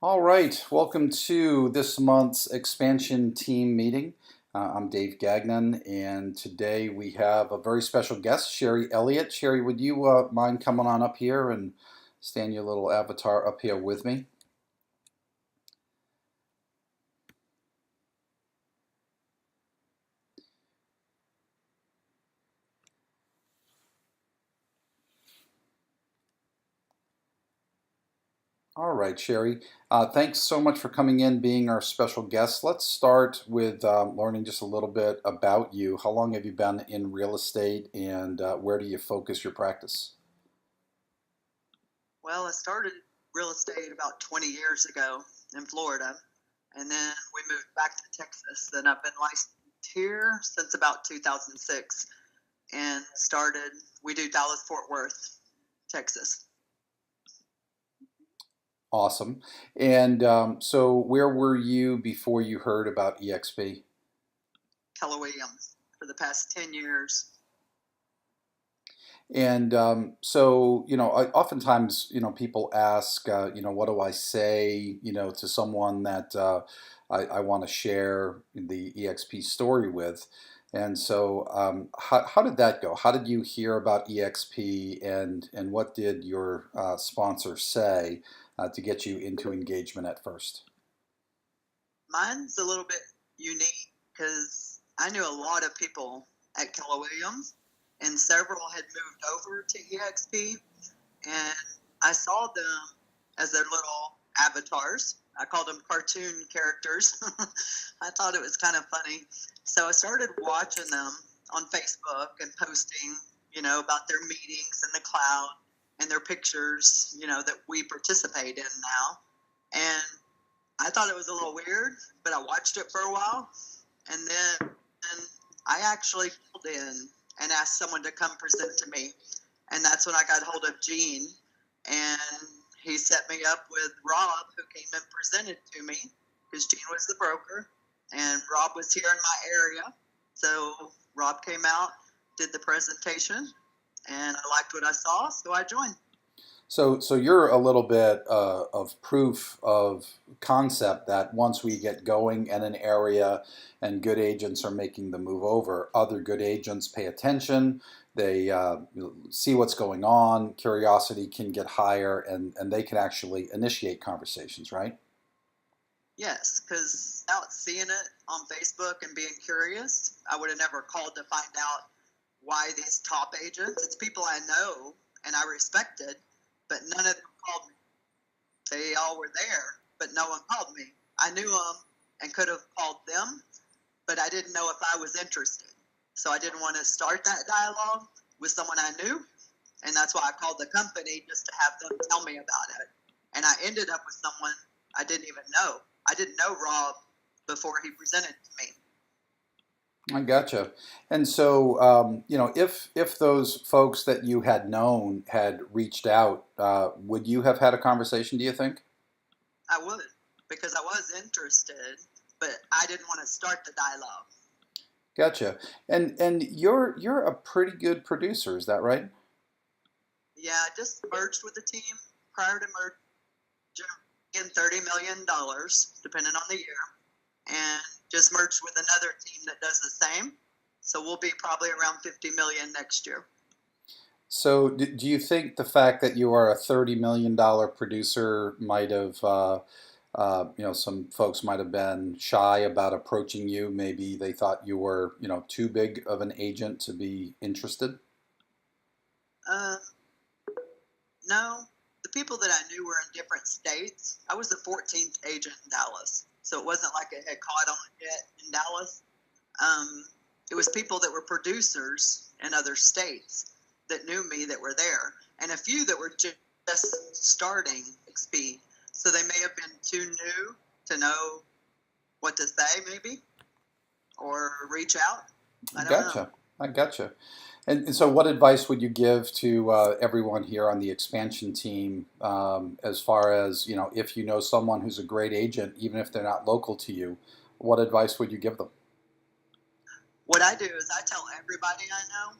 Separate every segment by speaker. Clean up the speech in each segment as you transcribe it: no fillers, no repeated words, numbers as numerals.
Speaker 1: All right, welcome to this month's expansion team meeting. I'm Dave Gagnon, and today we have a very special guest, Sherri Elliott. Sherri, would you mind coming on up here and stand your little avatar up here with me? All right, Sherri. Thanks so much for coming in, being our special guest. Let's start with learning just a little bit about you. How long have you been in real estate, and where do you focus your practice?
Speaker 2: Well, I started real estate about 20 years ago in Florida, and then we moved back to Texas. And I've been licensed here since about 2006 and we do Dallas, Fort Worth, Texas.
Speaker 1: Awesome. And so where were you before you heard about EXP?
Speaker 2: Keller Williams for the past 10 years.
Speaker 1: And oftentimes, people ask, what do I say, to someone that I want to share the EXP story with? And so, how did that go? How did you hear about EXP, and what did your sponsor say to get you into engagement at first?
Speaker 2: Mine's a little bit unique because I knew a lot of people at Keller Williams, and several had moved over to EXP, and I saw them as their little avatars. I called them cartoon characters. I thought it was kind of funny. So I started watching them on Facebook and posting, about their meetings in the cloud and their pictures, that we participate in now. And I thought it was a little weird, but I watched it for a while. And then I actually called in and asked someone to come present to me. And that's when I got hold of Gene. And he set me up with Rob, who came and presented to me because Gene was the broker. And Rob was here in my area. So Rob came out, did the presentation, and I liked what I saw, so I joined.
Speaker 1: So you're a little bit of proof of concept that once we get going in an area and good agents are making the move over, other good agents pay attention. They see what's going on. Curiosity can get higher, and they can actually initiate conversations, right?
Speaker 2: Yes, because without seeing it on Facebook and being curious, I would have never called to find out why these top agents, it's people I know and I respected, but none of them called me. They all were there, but no one called me. I knew them and could have called them, but I didn't know if I was interested. So I didn't want to start that dialogue with someone I knew, and that's why I called the company just to have them tell me about it. And I ended up with someone I didn't even know. I didn't know Rob before he presented to me.
Speaker 1: I gotcha. And so, if those folks that you had known had reached out, would you have had a conversation, do you think?
Speaker 2: I would, because I was interested, but I didn't want to start the dialogue.
Speaker 1: Gotcha. And you're a pretty good producer, is that right?
Speaker 2: Yeah, I just merged with the team prior to merger in $30 million, depending on the year, and just merged with another team that does the same. So we'll be probably around 50 million next year.
Speaker 1: So, do you think the fact that you are a $30 million producer might have, some folks might have been shy about approaching you? Maybe they thought you were, too big of an agent to be interested?
Speaker 2: Uh, no, the people that I knew were in different states. I was the 14th agent in Dallas, so it wasn't like it had caught on yet in Dallas. It was people that were producers in other states that knew me that were there, and a few that were just starting XP. So they may have been too new to know what to say, maybe, or reach out. I don't know.
Speaker 1: Gotcha. I gotcha. And so, what advice would you give to everyone here on the expansion team as far as, if you know someone who's a great agent, even if they're not local to you, what advice would you give them?
Speaker 2: What I do is I tell everybody I know,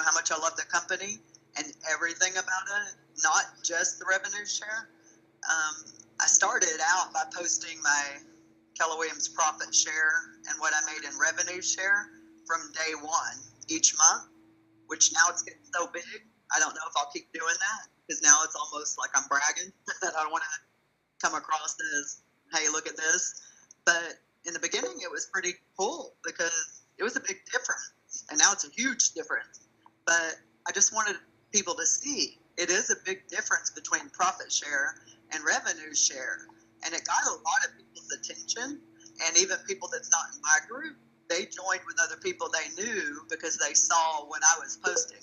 Speaker 2: how much I love the company and everything about it, not just the revenue share. I started out by posting my Keller Williams profit share and what I made in revenue share from day one each month, which now it's getting so big, I don't know if I'll keep doing that because now it's almost like I'm bragging. I don't want to come across as, hey, look at this. But in the beginning, it was pretty cool because it was a big difference, and now it's a huge difference. But I just wanted people to see it is a big difference between profit share and revenue share. And it got a lot of people's attention, and even people that's not in my group, they joined with other people they knew because they saw what I was posting.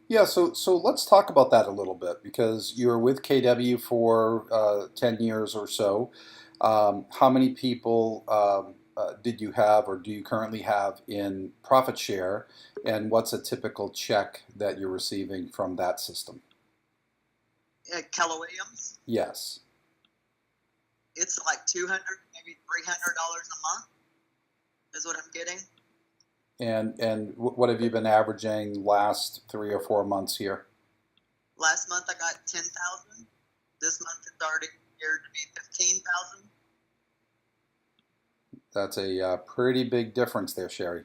Speaker 1: Yeah, so let's talk about that a little bit because you were with KW for 10 years or so. How many people did you have or do you currently have in profit share? And what's a typical check that you're receiving from that system?
Speaker 2: At Keller Williams,
Speaker 1: Yes.
Speaker 2: it's like $200, maybe $300 a month is what I'm getting.
Speaker 1: And what have you been averaging last 3 or 4 months here?
Speaker 2: Last month I got 10,000. This month it's already geared to be 15,000.
Speaker 1: That's a pretty big difference there, Sherri.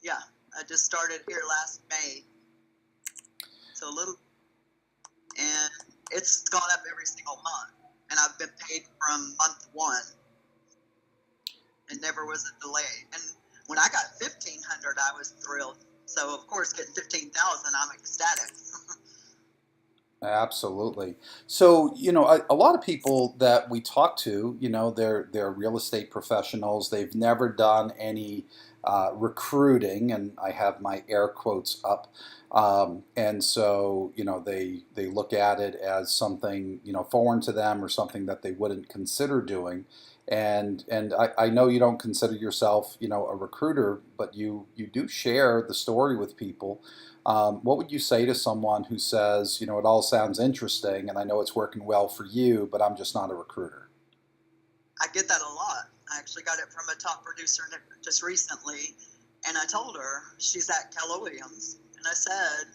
Speaker 2: Yeah, I just started here last May, so a little, and it's gone up every single month. And I've been paid from month one. It never was a delay. And when I got 1,500, I was thrilled. So of course, getting 15,000, I'm ecstatic.
Speaker 1: Absolutely. So, a lot of people that we talk to, they're real estate professionals. They've never done any recruiting, and I have my air quotes up. And so, they look at it as something, foreign to them or something that they wouldn't consider doing. And I know you don't consider yourself, a recruiter, but you do share the story with people. What would you say to someone who says, it all sounds interesting and I know it's working well for you, but I'm just not a recruiter?
Speaker 2: I get that a lot. I actually got it from a top producer just recently, and I told her, she's at Keller Williams, and I said,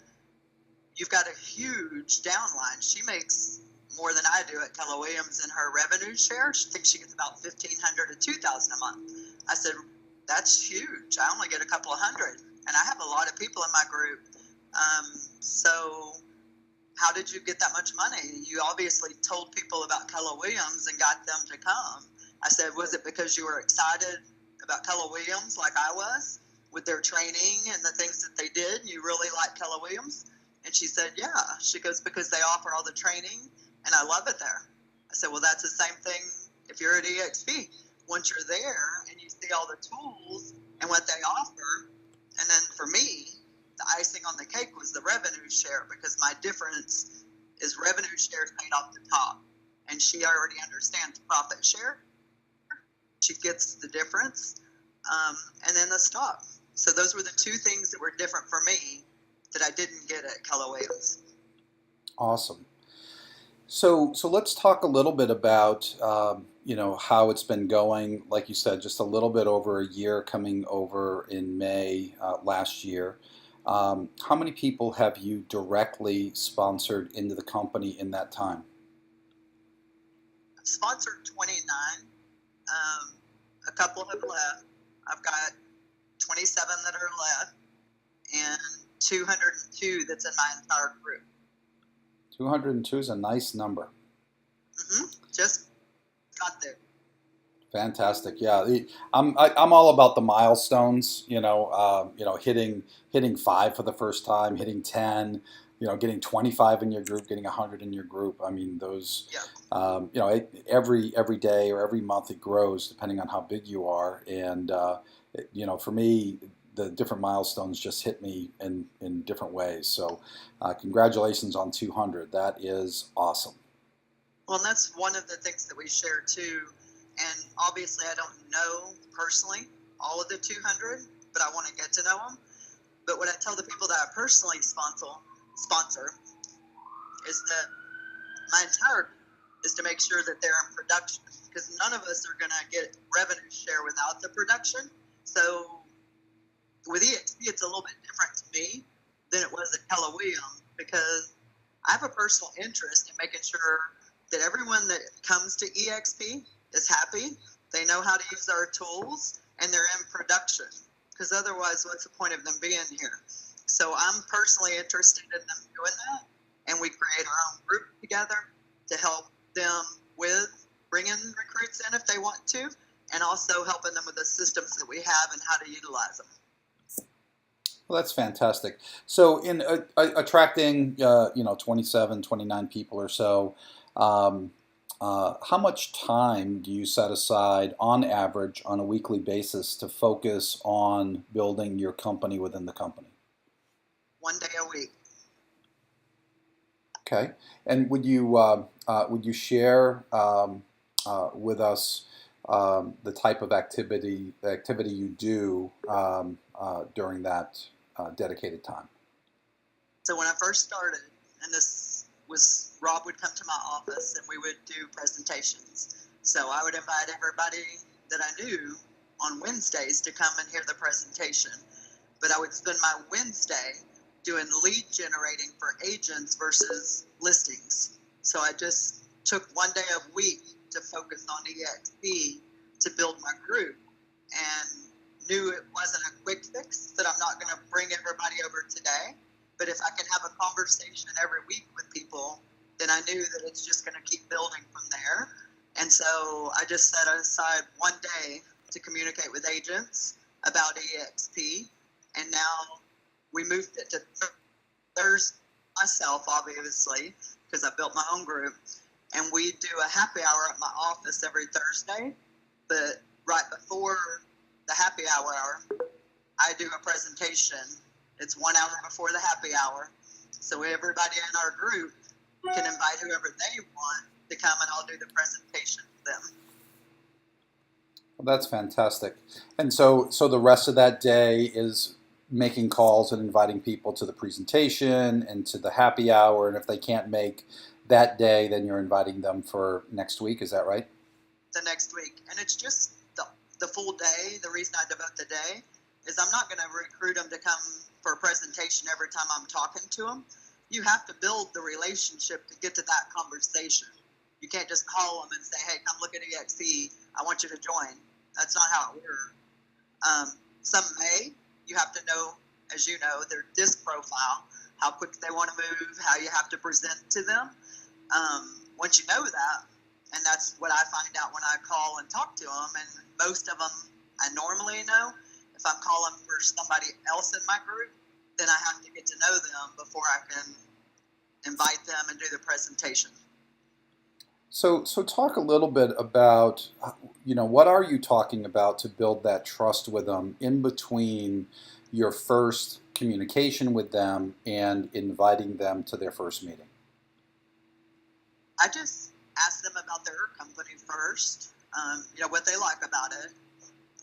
Speaker 2: you've got a huge downline. She makes more than I do at Keller Williams in her revenue share. She thinks she gets about 1,500 to 2,000 a month. I said, that's huge. I only get a couple of hundred, and I have a lot of people in my group. So how did you get that much money? You obviously told people about Keller Williams and got them to come. I said, was it because you were excited about Keller Williams like I was with their training and the things that they did? You really like Keller Williams? And she said, yeah. She goes, because they offer all the training and I love it there. I said, well, that's the same thing if you're at EXP. Once you're there and you see all the tools and what they offer, and then for me, the icing on the cake was the revenue share because my difference is revenue share is paid off the top. And she already understands profit share. She gets the difference. And then the stock. So those were the two things that were different for me that I didn't get at Keller Williams.
Speaker 1: Awesome. So let's talk a little bit about how it's been going. Like you said, just a little bit over a year, coming over in May last year. How many people have you directly sponsored into the company in that time?
Speaker 2: I've sponsored 29. A couple have left. I've got 27 that are left and 202 that's in my entire group.
Speaker 1: 202 is a nice number.
Speaker 2: Just got there.
Speaker 1: Fantastic. Yeah, I'm all about the milestones. Hitting 5 for the first time, hitting 10. Getting 25 in your group, getting 100 in your group. I mean, those.
Speaker 2: Yeah.
Speaker 1: Every day or every month it grows depending on how big you are. And for me, the different milestones just hit me in different ways. So, congratulations on 200. That is awesome.
Speaker 2: Well, and that's one of the things that we share too. And obviously, I don't know personally all of the 200, but I want to get to know them. But what I tell the people that I personally sponsor is that my entire is to make sure that they're in production, because none of us are going to get revenue share without the production. So with EXP, it's a little bit different to me than it was at Keller Williams, because I have a personal interest in making sure that everyone that comes to EXP is happy. They know how to use our tools and they're in production. Because otherwise, what's the point of them being here? So I'm personally interested in them doing that. And we create our own group together to help them with bringing recruits in if they want to, and also helping them with the systems that we have and how to utilize them.
Speaker 1: Well, that's fantastic. So in attracting, 27, 29 people or so, how much time do you set aside on average on a weekly basis to focus on building your company within the company?
Speaker 2: 1 day a week.
Speaker 1: Okay. And would you share with us the type of activity you do during that dedicated time?
Speaker 2: So when I first started, and this was Rob would come to my office and we would do presentations. So I would invite everybody that I knew on Wednesdays to come and hear the presentation. But I would spend my Wednesday doing lead generating for agents versus listings. So I just took 1 day a week to focus on EXP to build my group, and knew it wasn't a quick fix, that I'm not going to bring everybody over today. But if I can have a conversation every week with people, then I knew that it's just going to keep building from there. And so I just set aside 1 day to communicate with agents about EXP. And now we moved it to Thursday myself, obviously, because I built my own group. And we do a happy hour at my office every Thursday. But right before the happy hour, I do a presentation. It's 1 hour before the happy hour. So everybody in our group can invite whoever they want to come, and I'll do the presentation for them.
Speaker 1: Well, that's fantastic. And so the rest of that day is making calls and inviting people to the presentation and to the happy hour. And if they can't make that day, then you're inviting them for next week. Is that right?
Speaker 2: The next week. And it's just the full day. The reason I devote the day is I'm not going to recruit them to come for a presentation every time I'm talking to them. You have to build the relationship to get to that conversation. You can't just call them and say, hey, come look at EXP. I want you to join. That's not how it works. Some may. You have to know, as you know, their disc profile, how quick they want to move, how you have to present to them. Once you know that, and that's what I find out when I call and talk to them, and most of them I normally know. If I'm calling for somebody else in my group, then I have to get to know them before I can invite them and do the presentation.
Speaker 1: So talk a little bit about, what are you talking about to build that trust with them in between your first communication with them and inviting them to their first meeting?
Speaker 2: I just ask them about their company first, what they like about it.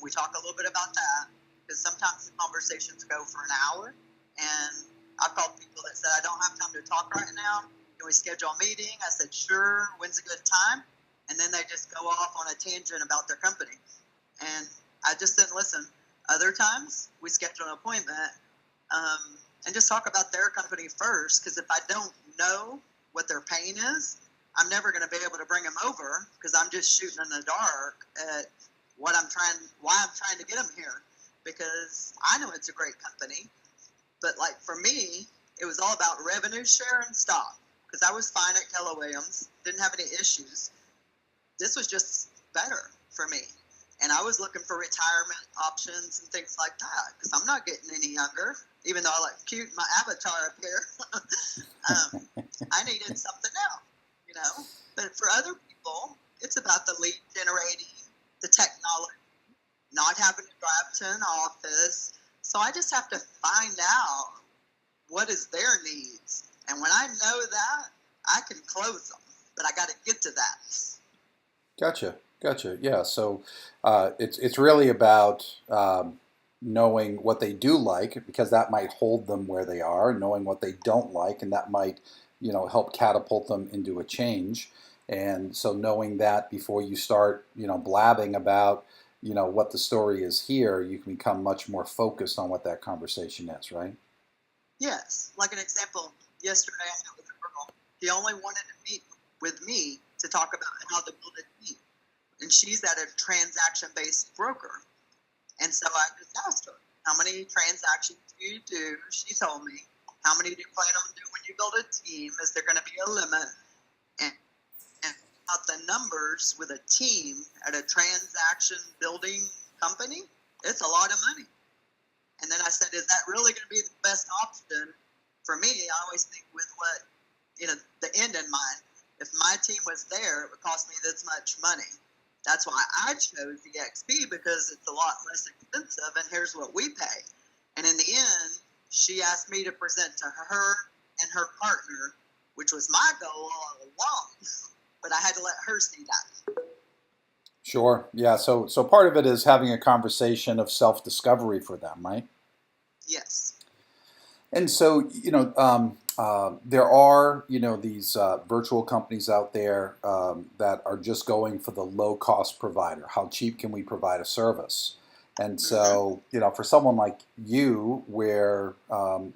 Speaker 2: We talk a little bit about that, because sometimes the conversations go for an hour, and I've called people that said, I don't have time to talk right now. Can we schedule a meeting? I said, sure. When's a good time? And then they just go off on a tangent about their company. And I just didn't listen. Other times, we schedule an appointment and just talk about their company first, because if I don't know what their pain is, I'm never going to be able to bring them over, because I'm just shooting in the dark at why I'm trying to get them here, because I know it's a great company. But like for me, it was all about revenue share and stock, because I was fine at Keller Williams, didn't have any issues. This was just better for me. And I was looking for retirement options and things like that, because I'm not getting any younger, even though I look cute in my avatar up here. I needed something else, But for other people, it's about the lead generating, the technology, not having to drive to an office. So I just have to find out what is their needs. And when I know that, I can close them. But I got to get to that.
Speaker 1: Gotcha. Yeah. So it's really about knowing what they do like, because that might hold them where they are, knowing what they don't like, and that might, help catapult them into a change. And so knowing that before you start, blabbing about, what the story is here, you can become much more focused on what that conversation is, right?
Speaker 2: Yes. Like an example, yesterday I met with a girl. He only wanted to meet with me to talk about how to build a team. And she's at a transaction-based broker. And so I just asked her, how many transactions do you do? She told me. How many do you plan on doing when you build a team? Is there going to be a limit? And about the numbers with a team at a transaction building company, it's a lot of money. And then I said, is that really going to be the best option for me? I always think with what, the end in mind. If my team was there, it would cost me this much money. That's why I chose EXP, because it's a lot less expensive, and here's what we pay. And in the end, she asked me to present to her and her partner, which was my goal all along, but I had to let her see that.
Speaker 1: Sure. Yeah. So part of it is having a conversation of self-discovery for them, right?
Speaker 2: Yes.
Speaker 1: And so, there are, these virtual companies out there that are just going for the low-cost provider. How cheap can we provide a service? And so, for someone like you, where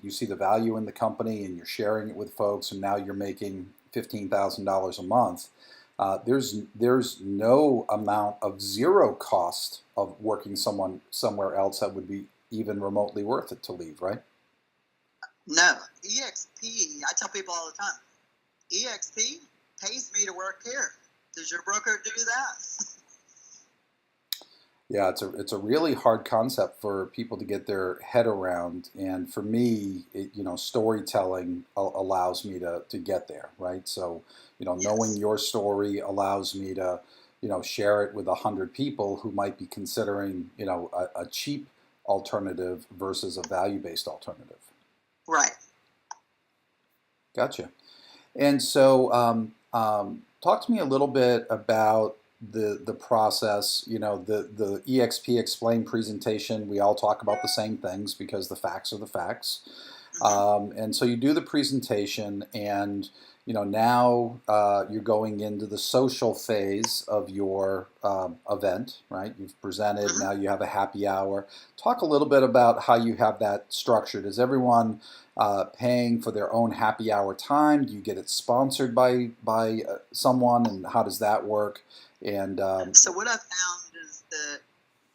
Speaker 1: you see the value in the company and you're sharing it with folks, and now you're making $15,000 a month, there's no amount of zero cost of working somewhere else that would be even remotely worth it to leave, right?
Speaker 2: No, EXP, I tell people all the time, EXP pays me to work here. Does your broker do that?
Speaker 1: Yeah, it's a really hard concept for people to get their head around, and for me, storytelling allows me to get there, right? So, knowing
Speaker 2: Yes.
Speaker 1: your story allows me to, share it with 100 people who might be considering, a cheap alternative versus a value-based alternative.
Speaker 2: Right.
Speaker 1: Gotcha. And so, talk to me a little bit about the process. The EXP Explain presentation. We all talk about the same things because the facts are the facts. And so you do the presentation, and now you're going into the social phase of your event, right? You've presented. Now you have a happy hour. Talk a little bit about how you have that structured. Is everyone paying for their own happy hour time? Do you get it sponsored by someone, and how does that work? And
Speaker 2: so what I've found is that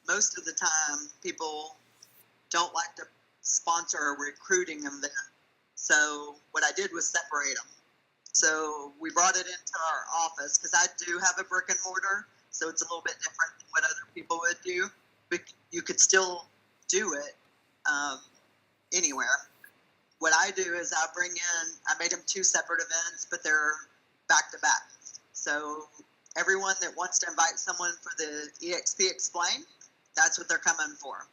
Speaker 2: most of the time people don't like to sponsor a recruiting event. So what I did was separate them. So we brought it into our office, because I do have a brick and mortar, so it's a little bit different than what other people would do. But you could still do it anywhere. What I do is I made them 2 separate events, but they're back to back. So everyone that wants to invite someone for the EXP Explain, that's what they're coming for.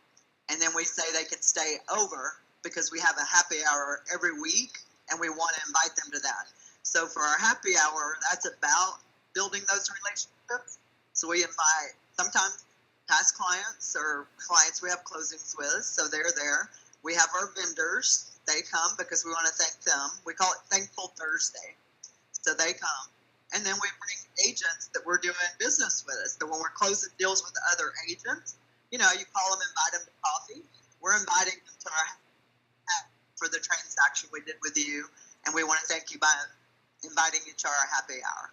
Speaker 2: And then we say they can stay over, because we have a happy hour every week, and we want to invite them to that. So for our happy hour, that's about building those relationships. So we invite sometimes past clients or clients we have closings with, so they're there. We have our vendors. They come because we want to thank them. We call it Thankful Thursday. So they come. And then we bring agents that we're doing business with us. So when we're closing deals with other agents, you call them, invite them to coffee. We're inviting them to our for the transaction we did with you, and we want to thank you by inviting you to our happy hour.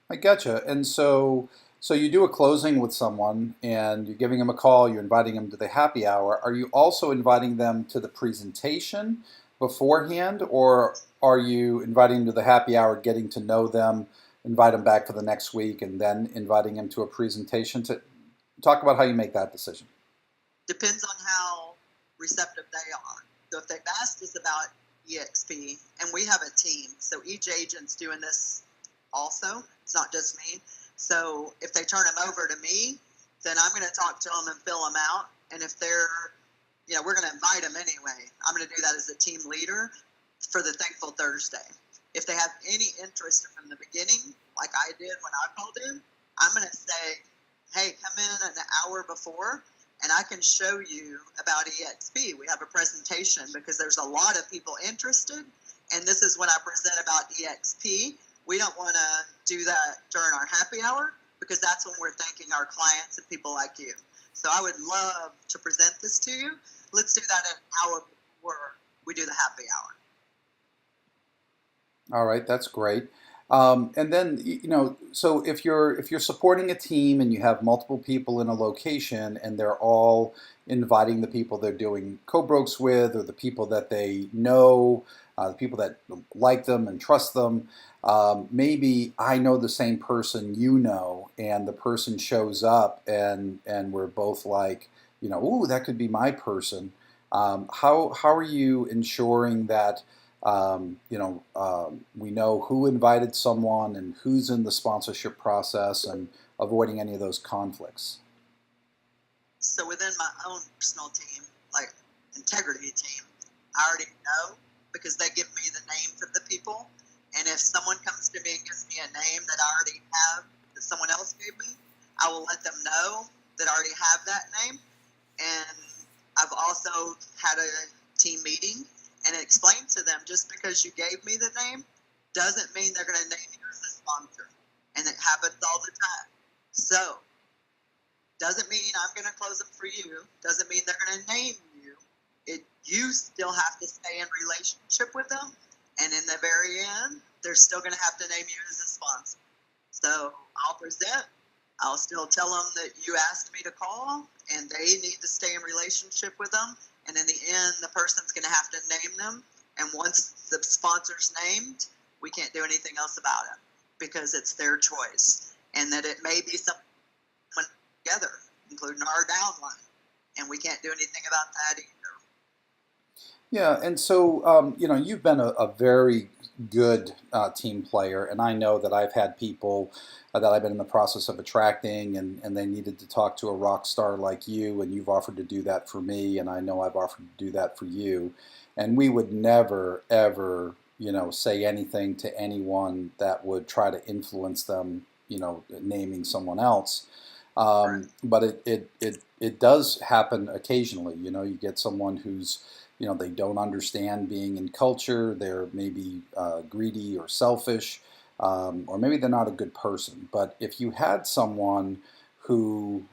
Speaker 1: I gotcha. And so you do a closing with someone, and you're giving them a call. You're inviting them to the happy hour. Are you also inviting them to the presentation beforehand, or are you inviting them to the happy hour, getting to know them, invite them back for the next week, and then inviting them to a presentation? To talk about how you make that decision.
Speaker 2: Depends on how receptive they are. So if they've asked us about EXP, and we have a team, so each agent's doing this also. It's not just me. So if they turn them over to me, then I'm going to talk to them and fill them out. And if they're, we're going to invite them anyway. I'm going to do that as a team leader for the Thankful Thursday. If they have any interest from the beginning, like I did when I called in, I'm going to say, hey, come in an hour before, and I can show you about EXP. We have a presentation because there's a lot of people interested, and this is when I present about EXP. We don't want to do that during our happy hour, because that's when we're thanking our clients and people like you. So I would love to present this to you. Let's do that an hour before we do the happy hour.
Speaker 1: All right, that's great. And then so if you're supporting a team and you have multiple people in a location and they're all inviting the people they're doing co-brokes with or the people that they know, the people that like them and trust them. Maybe I know the same person you know, and the person shows up, and we're both like, ooh, that could be my person. How are you ensuring that we know who invited someone and who's in the sponsorship process and avoiding any of those conflicts?
Speaker 2: So within my own personal team, like integrity team, I already know because they give me the names of the people. And if someone comes to me and gives me a name that I already have that someone else gave me, I will let them know that I already have that name. And I've also had a team meeting and explained to them, just because you gave me the name doesn't mean they're going to name you as a sponsor. And it happens all the time. So doesn't mean I'm going to close them for you. Doesn't mean they're going to name you. You still have to stay in relationship with them. And in the very end, they're still going to have to name you as a sponsor. So I'll present. I'll still tell them that you asked me to call, and they need to stay in relationship with them. And in the end, the person's going to have to name them. And once the sponsor's named, we can't do anything else about it because it's their choice. And that it may be someone together, including our downline. And we can't do anything about that either.
Speaker 1: Yeah, and so you've been a very good team player, and I know that I've had people that I've been in the process of attracting, and they needed to talk to a rock star like you, and you've offered to do that for me, and I know I've offered to do that for you, and we would never ever say anything to anyone that would try to influence them, naming someone else. But it does happen occasionally. You get someone who's they don't understand being in culture. They're maybe greedy or selfish, or maybe they're not a good person. But if you had someone who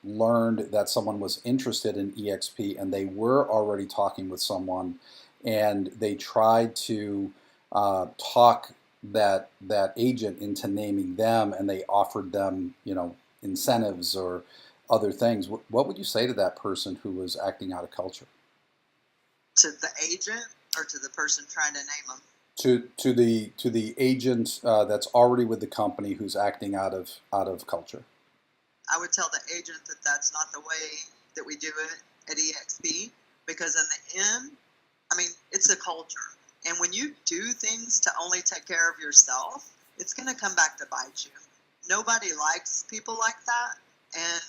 Speaker 1: learned that someone was interested in EXP and they were already talking with someone, and they tried to talk that agent into naming them, and they offered them incentives or other things, what would you say to that person who was acting out of culture?
Speaker 2: To the agent or to the person trying to name them?
Speaker 1: To the agent that's already with the company who's acting out of culture.
Speaker 2: I would tell the agent that that's not the way that we do it at EXP, because in the end, I mean, it's a culture. And when you do things to only take care of yourself, it's going to come back to bite you. Nobody likes people like that. And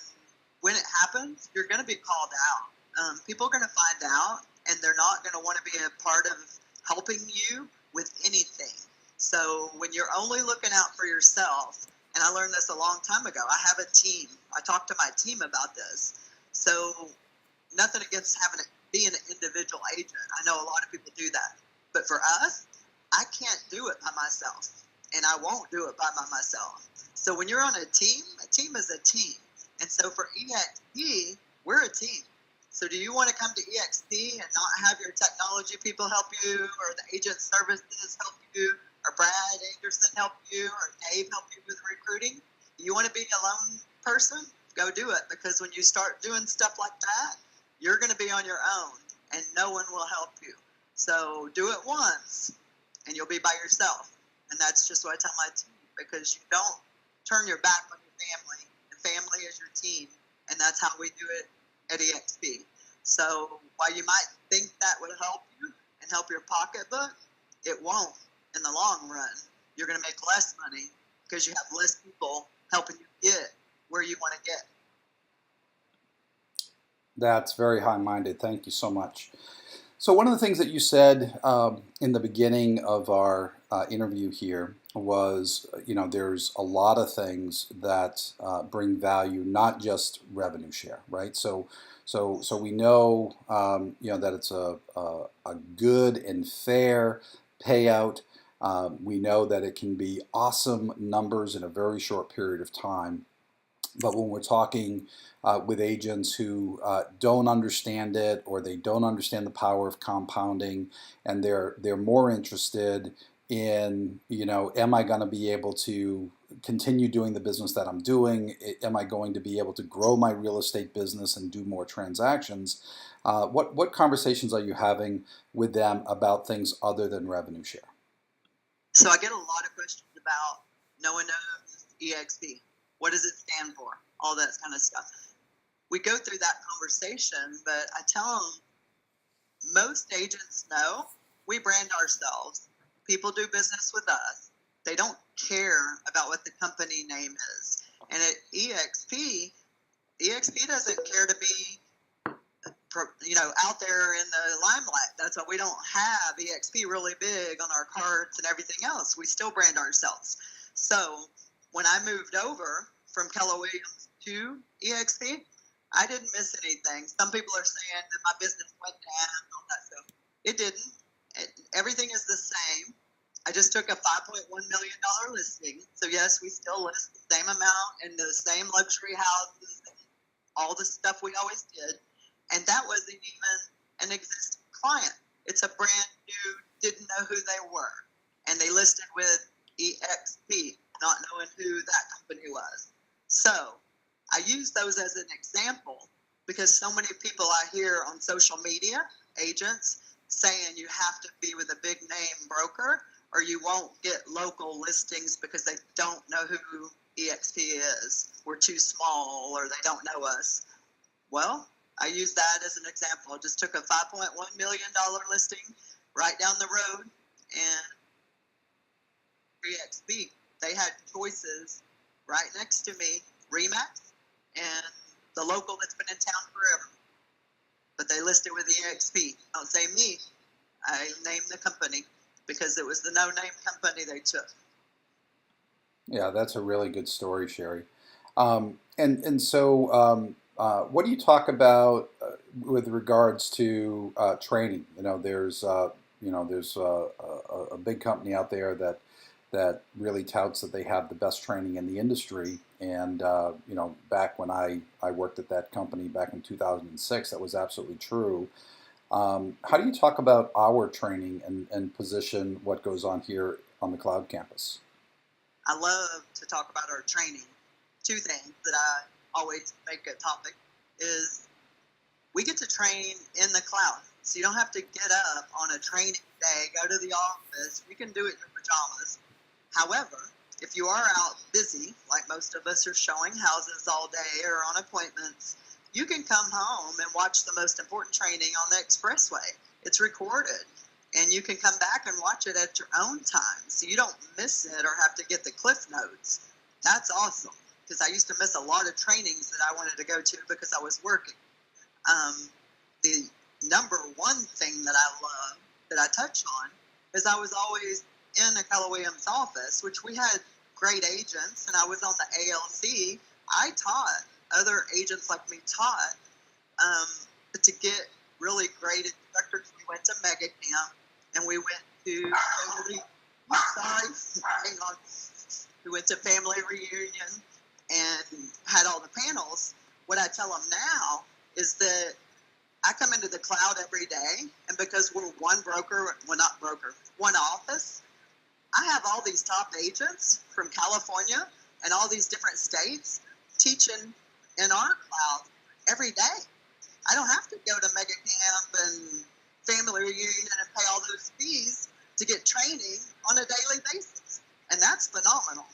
Speaker 2: when it happens, you're going to be called out. People are going to find out, and they're not going to want to be a part of helping you with anything. So when you're only looking out for yourself, and I learned this a long time ago, I have a team. I talked to my team about this. So nothing against being an individual agent. I know a lot of people do that. But for us, I can't do it by myself, and I won't do it by myself. So when you're on a team is a team. And so for EXP, we're a team. So do you want to come to EXP and not have your technology people help you, or the agent services help you, or Brad Anderson help you, or Dave help you with recruiting? You want to be a lone person? Go do it, because when you start doing stuff like that, you're going to be on your own, and no one will help you. So do it once, and you'll be by yourself. And that's just what I tell my team, because you don't turn your back on your family, and family is your team, and that's how we do it at EXP. So while you might think that would help you and help your pocketbook, it won't in the long run. You're going to make less money because you have less people helping you get where you want to get.
Speaker 1: That's very high-minded. Thank you so much. So one of the things that you said in the beginning of our interview here was, there's a lot of things that bring value, not just revenue share, right? So we know, that it's a good and fair payout. We know that it can be awesome numbers in a very short period of time. But when we're talking with agents who don't understand it, or they don't understand the power of compounding, and they're more interested in, am I going to be able to continue doing the business that I'm doing? Am I going to be able to grow my real estate business and do more transactions? What conversations are you having with them about things other than revenue share?
Speaker 2: So I get a lot of questions about no one knows EXP. What does it stand for? All that kind of stuff. We go through that conversation, but I tell them most agents know we brand ourselves. People do business with us. They don't care about what the company name is. And at EXP doesn't care to be, out there in the limelight. That's why we don't have EXP really big on our cards and everything else. We still brand ourselves. So when I moved over from Keller Williams to EXP, I didn't miss anything. Some people are saying that my business went down and all that stuff. It didn't. Everything is the same. I just took a $5.1 million listing. So yes, we still list the same amount in the same luxury houses and all the stuff we always did. And that wasn't even an existing client. It's a brand new, didn't know who they were. And they listed with EXP, not knowing who that company was. So I use those as an example because so many people I hear on social media, agents, saying you have to be with a big name broker or you won't get local listings because they don't know who EXP is. We're too small or they don't know us. Well, I use that as an example. I just took a $5.1 million listing right down the road, and EXP, they had choices right next to me, Remax, and the local that's been in town forever. But they listed with EXP. Don't say me. I named the company because it was the no-name company they took.
Speaker 1: Yeah, that's a really good story, Sherri. What do you talk about with regards to training? There's a big company out there that really touts that they have the best training in the industry. And back when I worked at that company back in 2006, that was absolutely true. How do you talk about our training and position what goes on here on the cloud campus?
Speaker 2: I love to talk about our training. Two things that I always make a topic is we get to train in the cloud. So you don't have to get up on a training day, go to the office. You can do it in your pajamas. However, if you are out busy, like most of us are showing houses all day or on appointments, you can come home and watch the most important training on the expressway. It's recorded. And you can come back and watch it at your own time. So you don't miss it or have to get the cliff notes. That's awesome. Because I used to miss a lot of trainings that I wanted to go to because I was working. The number one thing that I love that I touch on is I was always in a Keller Williams office, which we had great agents, and I was on the ALC. I taught, other agents like me taught, but to get really great instructors, we went to Mega Camp, and we went to we went to family reunion and had all the panels. What I tell them now is that I come into the cloud every day, and because we're one office, I have all these top agents from California and all these different states teaching in our cloud every day. I don't have to go to Mega Camp and family reunion and pay all those fees to get training on a daily basis. And that's phenomenal.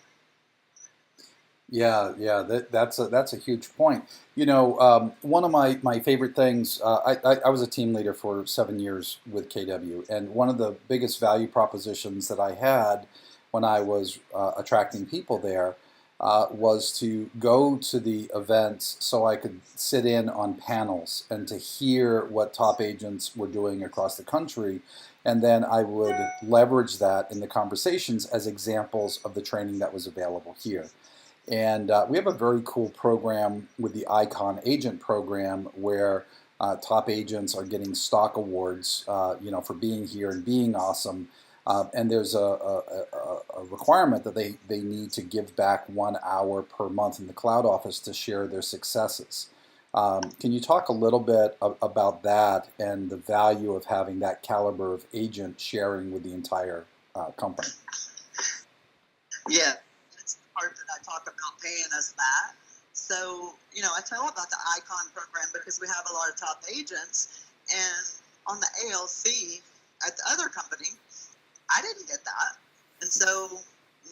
Speaker 1: Yeah, that's a huge point. One of my favorite things, I was a team leader for 7 years with KW, and one of the biggest value propositions that I had when I was attracting people there was to go to the events so I could sit in on panels and to hear what top agents were doing across the country. And then I would leverage that in the conversations as examples of the training that was available here. And we have a very cool program with the Icon Agent Program where top agents are getting stock awards, for being here and being awesome. And there's a requirement that they need to give back 1 hour per month in the cloud office to share their successes. Can you talk a little bit about that and the value of having that caliber of agent sharing with the entire company.
Speaker 2: Yeah, that's the part that I talk about paying us back. So, I tell about the Icon program because we have a lot of top agents. And on the ALC at the other company, I didn't get that. And so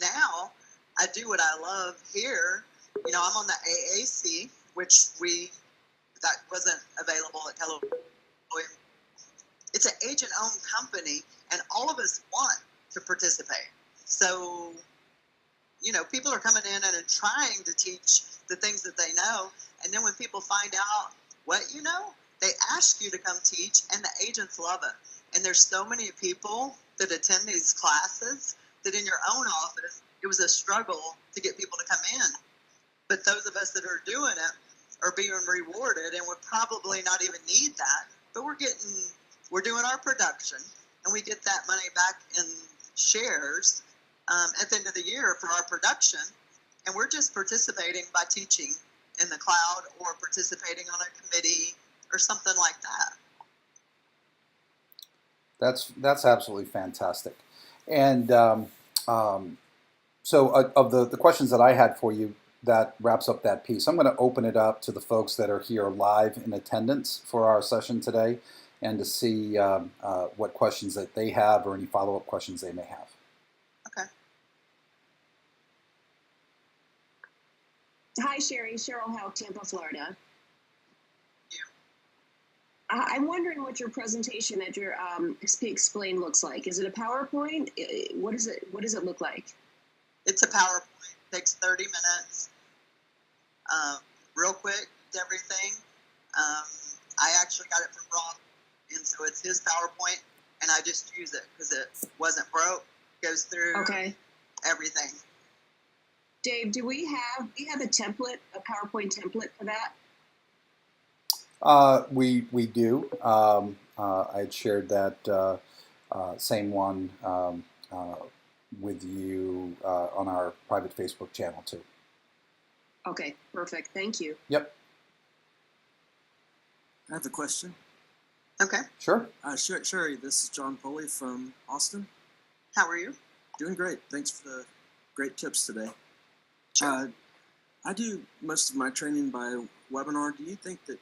Speaker 2: now I do what I love here. I'm on the AAC, which that wasn't available at Keller Williams. It's an agent-owned company, and all of us want to participate. So, people are coming in and trying to teach the things that they know. And then when people find out what you know, they ask you to come teach, and the agents love it. And there's so many people that attend these classes that in your own office, it was a struggle to get people to come in. But those of us that are doing it are being rewarded, and would probably not even need that. But we're doing our production, and we get that money back in shares at the end of the year for our production. And we're just participating by teaching in the cloud or participating on a committee or something like that.
Speaker 1: That's absolutely fantastic. And so of the questions that I had for you, that wraps up that piece. I'm going to open it up to the folks that are here live in attendance for our session today, and to see what questions that they have or any follow-up questions they may have.
Speaker 2: Okay.
Speaker 3: Hi, Sherri. Cheryl Howe, Tampa, Florida.
Speaker 2: Yeah.
Speaker 3: I'm wondering what your presentation at your EXP Explain looks like. Is it a PowerPoint? What does it look like?
Speaker 2: It's a PowerPoint. Takes 30 minutes. Real quick, everything. I actually got it from Rob, and so it's his PowerPoint, and I just use it because it wasn't broke. Goes through everything.
Speaker 3: Dave, do we have a template, a PowerPoint template for that?
Speaker 1: We do. I had shared that same one with you on our private Facebook channel too.
Speaker 3: Okay, perfect. Thank you.
Speaker 1: Yep.
Speaker 4: I have a question.
Speaker 2: Okay.
Speaker 1: Sure.
Speaker 4: Sherri, this is John Pulley from Austin.
Speaker 2: How are you?
Speaker 4: Doing great. Thanks for the great tips today.
Speaker 2: Sure.
Speaker 4: I do most of my training by webinar. Do you think that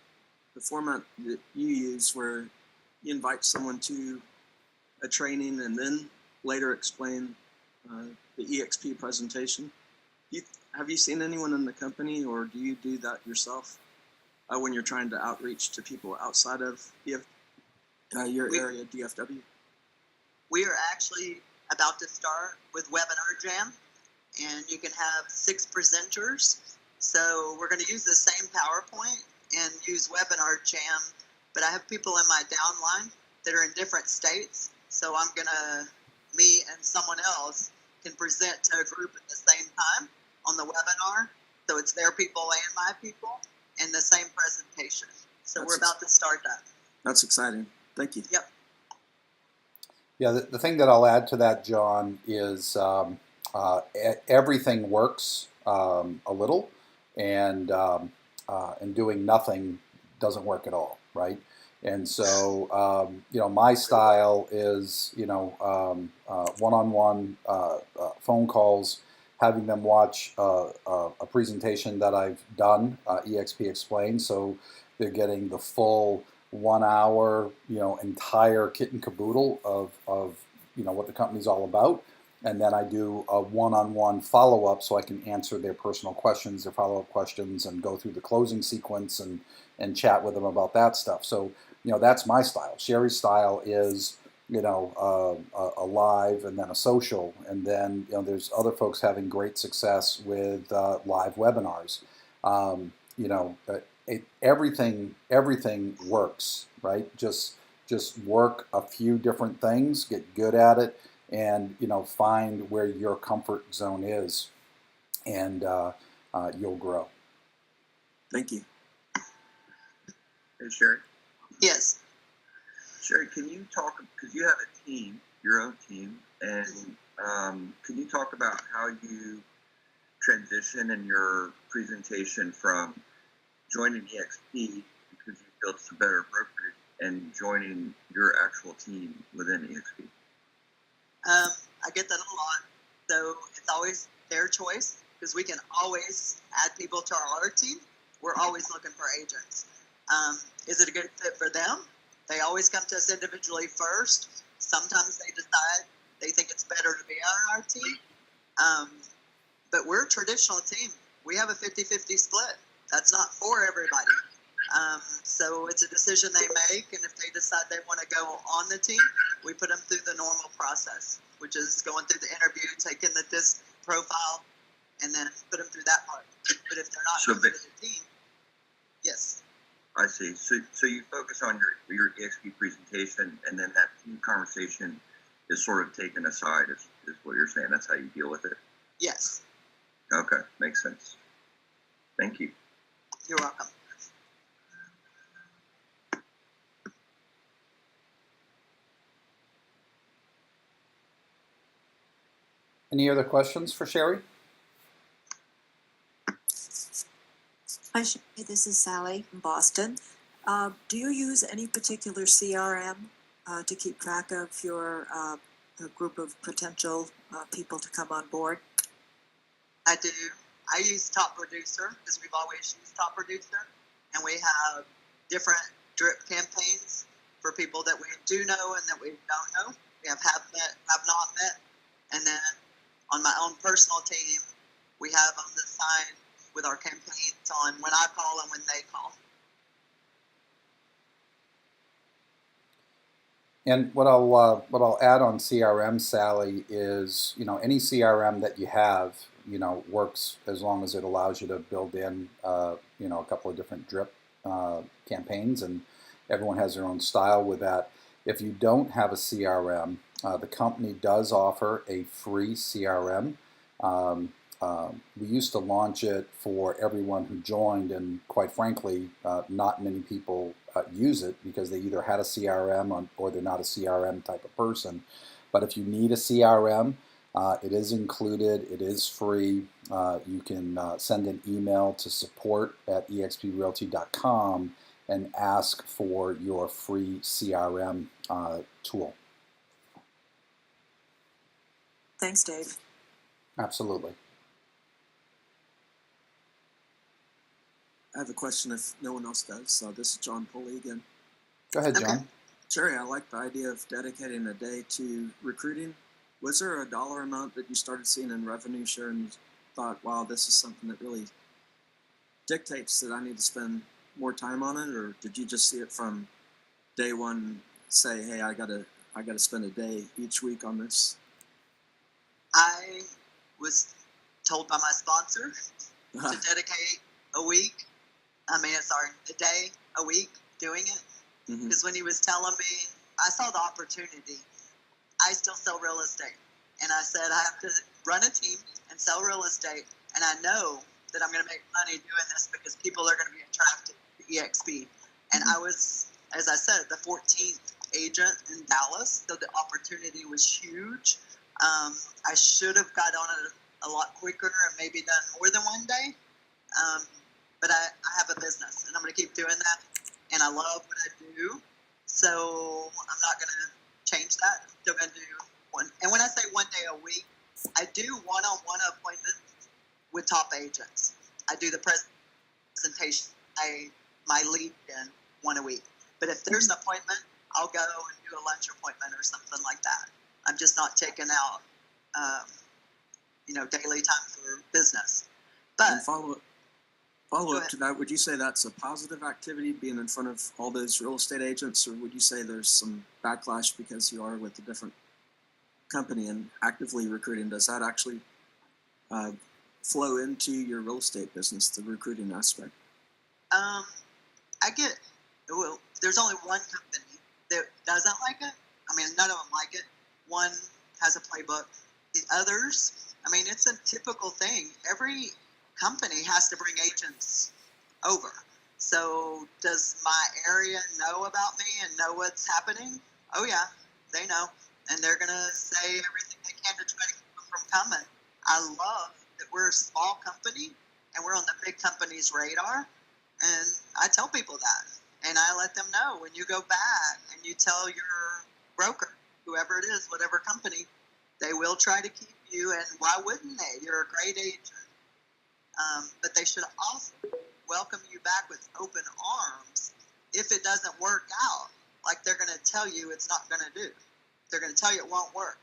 Speaker 4: the format that you use, where you invite someone to a training and then later explain the EXP presentation, have you seen anyone in the company, or do you do that yourself when you're trying to outreach to people outside of your area, DFW?
Speaker 2: We are actually about to start with Webinar Jam, and you can have 6 presenters. So we're going to use the same PowerPoint and use Webinar Jam, but I have people in my downline that are in different states. So I'm going to, me and someone else can present to a group at the same time on the webinar. So it's their people and my people in the same presentation. So we're about to start that.
Speaker 4: That's exciting. Thank you.
Speaker 2: Yep.
Speaker 1: Yeah, the thing that I'll add to that, John, is everything works a little, and doing nothing doesn't work at all, right? And so, my style is, one-on-one phone calls, having them watch a presentation that I've done, EXP Explain, so they're getting the full 1 hour, entire kit and caboodle of what the company's all about. And then I do a one-on-one follow-up so I can answer their personal questions, their follow-up questions, and go through the closing sequence and chat with them about that stuff. So, that's my style. Sherri's style is, a live and then a social. And then, there's other folks having great success with live webinars. Everything works, right? Just work a few different things, get good at it, and find where your comfort zone is, and you'll grow.
Speaker 4: Thank you.
Speaker 5: Hey, Sherri.
Speaker 2: Yes.
Speaker 5: Sherri, can you talk, because you have a team, your own team, and can you talk about how you transition in your presentation from joining EXP because you feel it's a better brokerage and joining your actual team within EXP?
Speaker 2: I I get that a lot. So it's always their choice because we can always add people to our team. We're always looking for agents. Is it a good fit for them? They always come to us individually first. Sometimes they decide they think it's better to be on our team. But we're a traditional team. We have a 50-50 split. That's not for everybody. So it's a decision they make, and if they decide they want to go on the team, we put them through the normal process, which is going through the interview, taking the disc profile, and then put them through that part. But if they're not
Speaker 5: So
Speaker 2: coming to the team, yes.
Speaker 5: I see. So you focus on your EXP presentation, and then that team conversation is sort of taken aside, is what you're saying. That's how you deal with it.
Speaker 2: Yes.
Speaker 5: Okay, makes sense. Thank you.
Speaker 2: You're welcome.
Speaker 1: Any other questions for Sherri?
Speaker 6: Hi, Sherri. This is Sally from Boston. Do you use any particular CRM to keep track of your group of potential people to come on board?
Speaker 2: I do. I use Top Producer because we've always used Top Producer, and we have different drip campaigns for people that we do know and that we don't know. We have met, have not met, and then on my own personal team, we have them assigned with our campaigns on when I call and when they call.
Speaker 1: And what I'll add on CRM, Sally, is any CRM that you have works as long as it allows you to build in a couple of different drip campaigns, and everyone has their own style with that. If you don't have a CRM, the company does offer a free CRM. We used to launch it for everyone who joined, and quite frankly, not many people use it because they either had a CRM or they're not a CRM type of person. But if you need a CRM, it is included. It is free. You can send an email to support@exprealty.com and ask for your free CRM tool.
Speaker 6: Thanks, Dave.
Speaker 1: Absolutely.
Speaker 4: I have a question if no one else does. This is John Pulley again.
Speaker 1: Go ahead, John.
Speaker 2: Okay.
Speaker 4: Sherri, I like the idea of dedicating a day to recruiting. Was there a dollar amount that you started seeing in revenue share and you thought, wow, this is something that really dictates that I need to spend more time on it? Or did you just see it from day one, say, hey, I gotta spend a day each week on this?
Speaker 2: I was told by my sponsor to dedicate a day a week doing it. Because when he was telling me, I saw the opportunity. I still sell real estate. And I said, I have to run a team and sell real estate. And I know that I'm going to make money doing this because people are going to be attracted to EXP. And I was, as I said, the 14th agent in Dallas. So the opportunity was huge. I should have got on it a lot quicker and maybe done more than one day. But I have a business and I'm going to keep doing that. And I love what I do. So I'm not going to change that. I'm still going to do one. And when I say one day a week, I do one-on-one appointments with top agents. I do the presentation, my lead in one a week. But if there's an appointment, I'll go and do a lunch appointment or something like that. I'm just not taking out, daily time for business. But
Speaker 4: And follow up to that, would you say that's a positive activity, being in front of all those real estate agents, or would you say there's some backlash because you are with a different company and actively recruiting? Does that actually flow into your real estate business, the recruiting aspect?
Speaker 2: There's only one company that doesn't like it. None of them like it. One has a playbook. The others, it's a typical thing. Every company has to bring agents over. So does my area know about me and know what's happening? Oh yeah, they know. And they're going to say everything they can to try to keep them from coming. I love that we're a small company and we're on the big company's radar. And I tell people that. And I let them know when you go back and you tell your broker, whoever it is, whatever company, They will try to keep you, and why wouldn't they? You're a great agent. But they should also welcome you back with open arms if it doesn't work out, like they're going to tell you it's not going to do. They're going to tell you it won't work.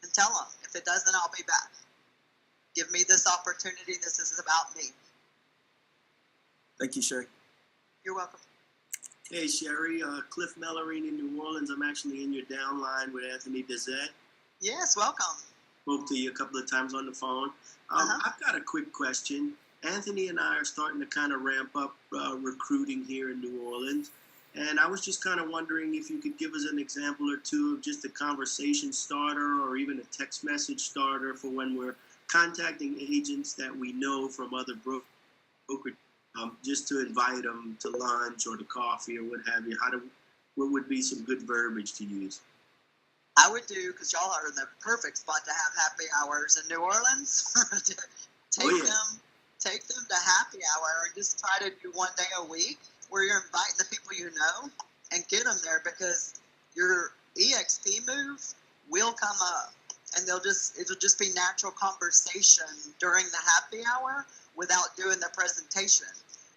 Speaker 2: And tell them, if it doesn't, I'll be back. Give me this opportunity. This is about me.
Speaker 4: Thank you, Sherri.
Speaker 2: You're welcome.
Speaker 7: Hey, Sherri, Cliff Mellerine in New Orleans. I'm actually in your downline with Anthony Dezet.
Speaker 2: Yes, welcome.
Speaker 7: Spoke to you a couple of times on the phone. I've got a quick question. Anthony and I are starting to kind of ramp up recruiting here in New Orleans. And I was just kind of wondering if you could give us an example or two of just a conversation starter or even a text message starter for when we're contacting agents that we know from other brokers, just to invite them to lunch or to coffee or what have you. What would be some good verbiage to use?
Speaker 2: I would do, because y'all are in the perfect spot to have happy hours in New Orleans. Take them to happy hour and just try to do one day a week where you're inviting the people you know and get them there, because your EXP move will come up, and it'll just be natural conversation during the happy hour without doing the presentation.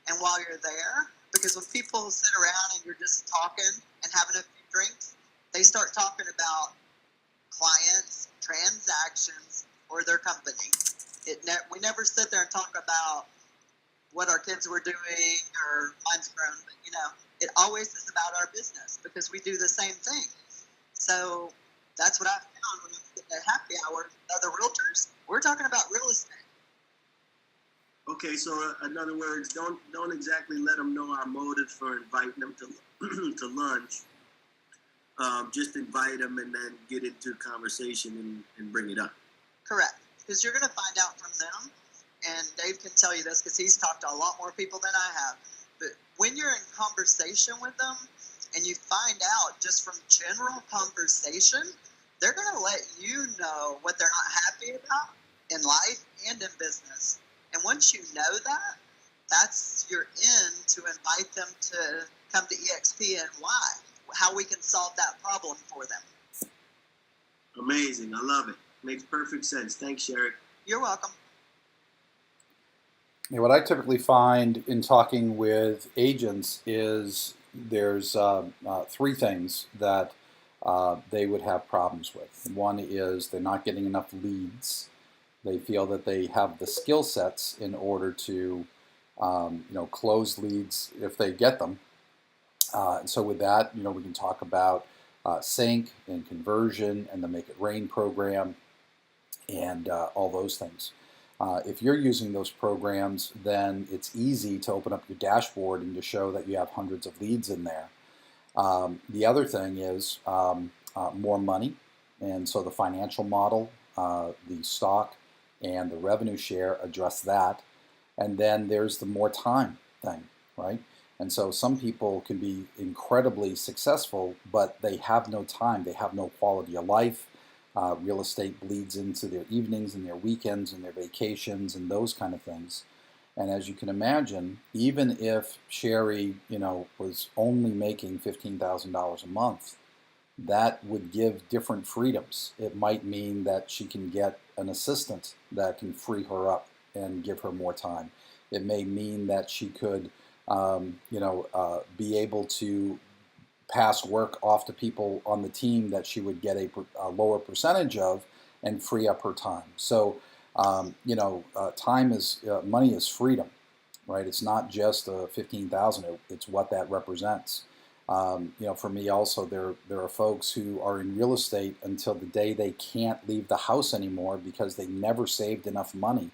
Speaker 2: And while you're there, because when people sit around and you're just talking and having a few drinks, they start talking about clients, transactions, or their company. We never sit there and talk about what our kids were doing or mine's grown, but it always is about our business because we do the same thing. So that's what I found when I'm sitting at happy hour with other realtors. We're talking about real estate.
Speaker 7: Okay, so in other words, don't exactly let them know our motives for inviting them to lunch. Just invite them and then get into conversation and bring it up.
Speaker 2: Correct, because you're going to find out from them, and Dave can tell you this because he's talked to a lot more people than I have, but when you're in conversation with them and you find out just from general conversation, they're going to let you know what they're not happy about in life and in business. And once you know that, that's your in to invite them to come to EXP and why, how we can solve that problem for them.
Speaker 7: Amazing. I love it. Makes perfect sense. Thanks, Sherri.
Speaker 2: You're welcome.
Speaker 1: Yeah, what I typically find in talking with agents is there's three things that they would have problems with. One is they're not getting enough leads. They feel that they have the skill sets in order to close leads if they get them. And so with that, we can talk about sync and conversion and the Make It Rain program and all those things. If you're using those programs, then it's easy to open up your dashboard and to show that you have hundreds of leads in there. The other thing is more money, and so the financial model, the stock, and the revenue share address that. And then there's the more time thing, right? And so some people can be incredibly successful, but they have no time. They have no quality of life. Real estate bleeds into their evenings and their weekends and their vacations and those kind of things. And as you can imagine, even if Sherri, was only making $15,000 a month, that would give different freedoms. It might mean that she can get an assistant that can free her up and give her more time. It may mean that she could, be able to pass work off to people on the team that she would get a lower percentage of and free up her time. So, time is money is freedom, right? It's not just 15,000. It's what that represents. For me also, there are folks who are in real estate until the day they can't leave the house anymore because they never saved enough money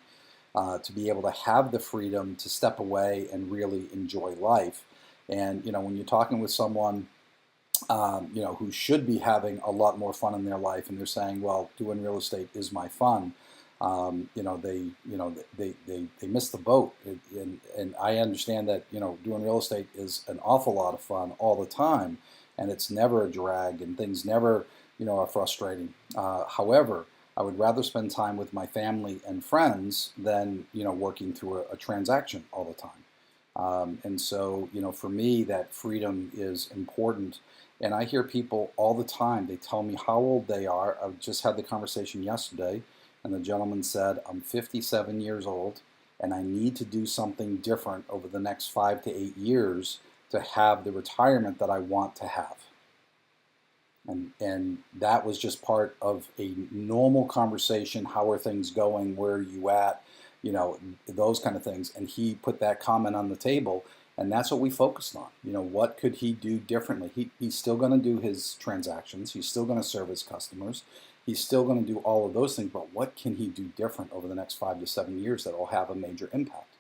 Speaker 1: to be able to have the freedom to step away and really enjoy life. And when you're talking with someone who should be having a lot more fun in their life, and they're saying, "Well, doing real estate is my fun," they miss the boat. And I understand that doing real estate is an awful lot of fun all the time, and it's never a drag, and things never are frustrating. However, I would rather spend time with my family and friends than working through a transaction all the time. And so for me, that freedom is important. And I hear people all the time, they tell me how old they are. I just had the conversation yesterday, and the gentleman said, I'm 57 years old, and I need to do something different over the next 5 to 8 years to have the retirement that I want to have. And that was just part of a normal conversation. How are things going? Where are you at? You know, those kind of things. And he put that comment on the table, and that's what we focused on. You know, what could he do differently? He's still going to do his transactions. He's still going to serve his customers. He's still going to do all of those things. But what can he do different over the next 5 to 7 years that will have a major impact?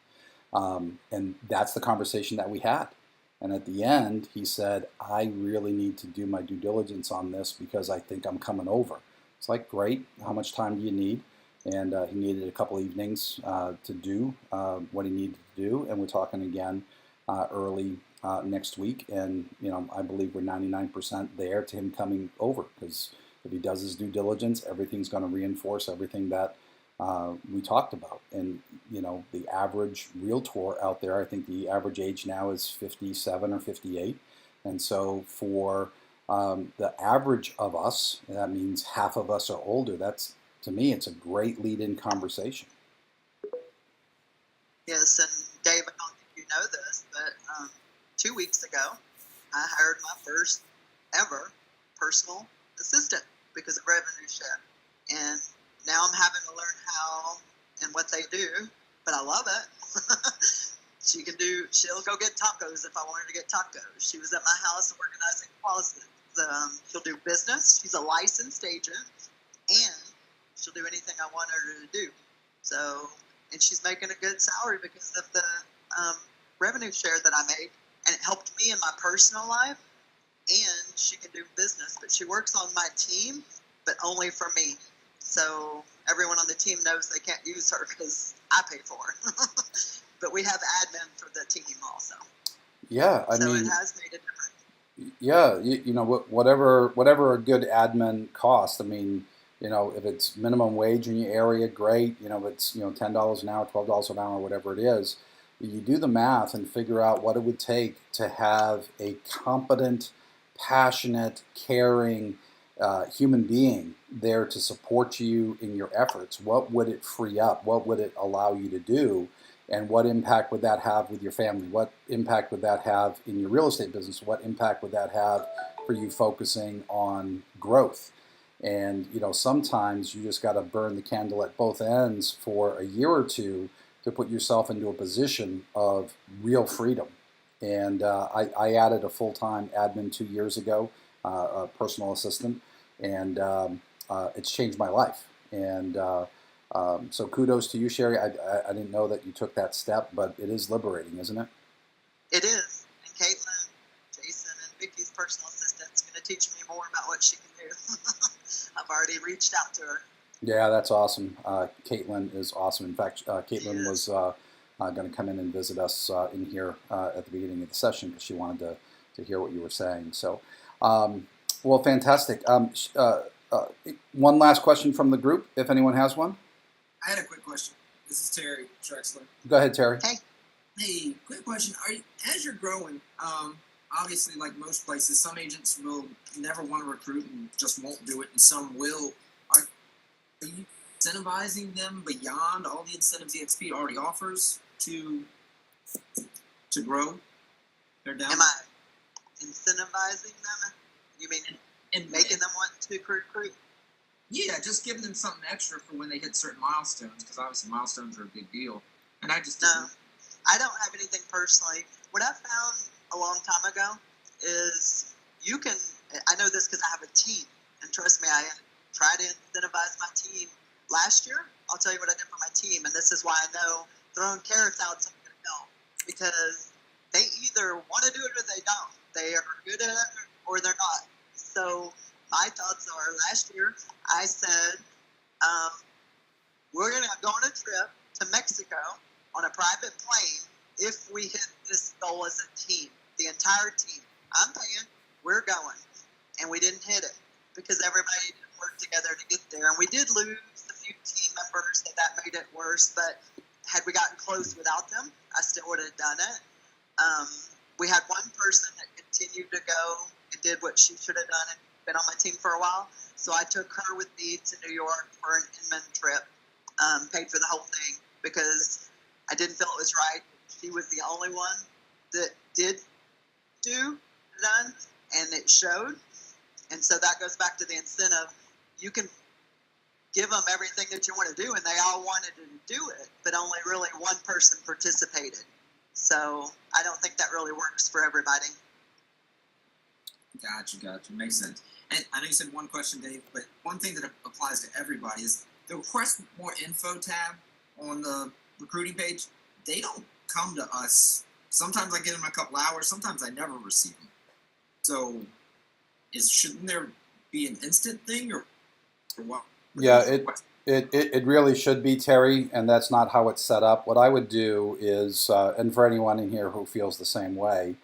Speaker 1: And that's the conversation that we had. And at the end, he said, I really need to do my due diligence on this because I think I'm coming over. It's like, great. How much time do you need? And he needed a couple evenings to do what he needed to do. And we're talking again early next week. And, you know, I believe we're 99% there to him coming over, because if he does his due diligence, everything's going to reinforce everything that we talked about. And, you know, the average realtor out there, I think the average age now is 57 or 58. And so for the average of us, that means half of us are older. That's, to me, it's a great lead-in conversation.
Speaker 2: Yes, and Dave, I don't think you know this, but 2 weeks ago, I hired my first ever personal assistant because of revenue share. And now I'm having to learn how and what they do, but I love it. She'll go get tacos if I want her to get tacos. She was at my house organizing closets. She'll do business. She's a licensed agent, and she'll do anything I want her to do. So, and she's making a good salary because of the revenue share that I made, and it helped me in my personal life, and she can do business, but she works on my team, but only for me. So everyone on the team knows they can't use her because I pay for her. But we have admin for the team also.
Speaker 1: Yeah, I mean,
Speaker 2: it has made a difference.
Speaker 1: Yeah, you know, whatever a good admin costs. I mean, you know, if it's minimum wage in your area, great. You know, if it's, you know, $10 an hour, $12 an hour, whatever it is, you do the math and figure out what it would take to have a competent, passionate, caring human being there to support you in your efforts. What would it free up? What would it allow you to do? And what impact would that have with your family? What impact would that have in your real estate business? What impact would that have for you focusing on growth? And, you know, sometimes you just got to burn the candle at both ends for a year or two to put yourself into a position of real freedom. And I added a full-time admin 2 years ago, a personal assistant, and it's changed my life. And so kudos to you, Sherri. I didn't know that you took that step, but it is liberating, isn't it?
Speaker 2: It is. And Caitlin, Jason, and Vicky's personal assistant's going to teach me more about what she can do. I've already reached out to her.
Speaker 1: Yeah, that's awesome. Caitlin is awesome. In fact, Caitlin was going to come in and visit us in here at the beginning of the session because she wanted to hear what you were saying. So, well, fantastic. One last question from the group, if anyone has one.
Speaker 8: I had a quick question. This is Terry Drexler.
Speaker 1: Go ahead, Terry.
Speaker 8: Hey, quick question. As you're growing, obviously, like most places, some agents will never want to recruit and just won't do it, and some will. Are you incentivizing them beyond all the incentives EXP already offers to grow? Am
Speaker 2: I incentivizing them? You mean and making them want to recruit?
Speaker 8: Yeah, just giving them something extra for when they hit certain milestones, because obviously milestones are a big deal. And I just
Speaker 2: I don't have anything personally. What I found a long time ago is you can, I know this because I have a team, and trust me, I try to incentivize my team. Last year, I'll tell you what I did for my team, and this is why I know throwing carrots out is going to help, because they either want to do it or they don't. They are good at it or they're not. So my thoughts are, last year I said, we're going to go on a trip to Mexico on a private plane if we hit this goal as a team, the entire team. I'm paying, we're going. And we didn't hit it because everybody didn't work together to get there. And we did lose a few team members, so that made it worse. But had we gotten close without them, I still would have done it. We had one person that continued to go and did what she should have done and been on my team for a while. So I took her with me to New York for an Inman trip, paid for the whole thing because I didn't feel it was right. She was the only one that did done, and it showed. And so that goes back to the incentive. You can give them everything that you want to do, and they all wanted to do it, but only really one person participated. So I don't think that really works for everybody.
Speaker 8: Gotcha. Makes sense. And I know you said one question, Dave, but one thing that applies to everybody is the request more info tab on the recruiting page. They don't come to us. Sometimes I get them in a couple hours. Sometimes I never receive them. So shouldn't there be an instant thing or what?
Speaker 1: Yeah, it really should be, Terry, and that's not how it's set up. What I would do is, and for anyone in here who feels the same way,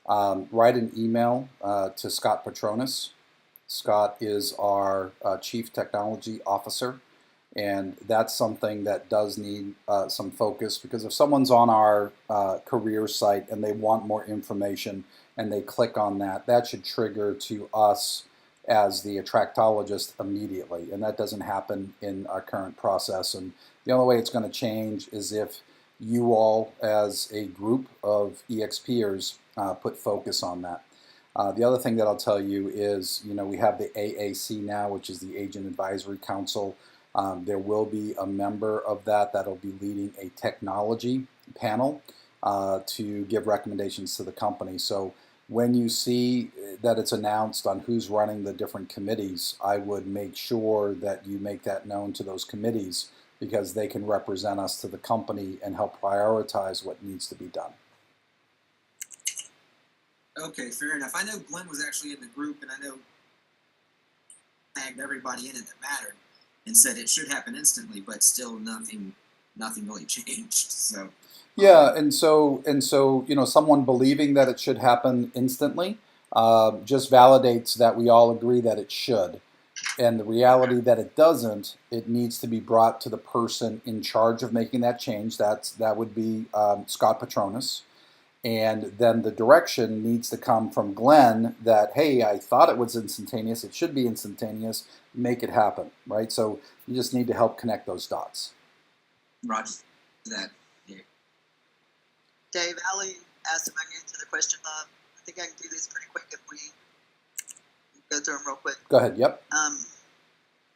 Speaker 1: write an email to Scott Petronas. Scott is our Chief Technology Officer, and that's something that does need some focus, because if someone's on our career site and they want more information and they click on that, that should trigger to us as the attractologist immediately, and that doesn't happen in our current process. And the only way it's going to change is if you all as a group of EXPers put focus on that. The other thing that I'll tell you is, we have the AAC now, which is the Agent Advisory Council. There will be a member of that'll be leading a technology panel to give recommendations to the company. So when you see that it's announced on who's running the different committees, I would make sure that you make that known to those committees, because they can represent us to the company and help prioritize what needs to be done.
Speaker 8: Okay, fair enough. I know Glenn was actually in the group, and I know tagged everybody in it that mattered and said it should happen instantly, but still nothing really changed. So
Speaker 1: yeah, and so someone believing that it should happen instantly just validates that we all agree that it should. And the reality that it doesn't, it needs to be brought to the person in charge of making that change. That would be Scott Petronas. And then the direction needs to come from Glenn that, hey, I thought it was instantaneous. It should be instantaneous. Make it happen, right? So you just need to help connect those dots.
Speaker 8: Roger that. Yeah.
Speaker 2: Dave, Ali asked if I can answer the question. I think I can do this pretty quick if we go through them real quick.
Speaker 1: Go ahead, yep.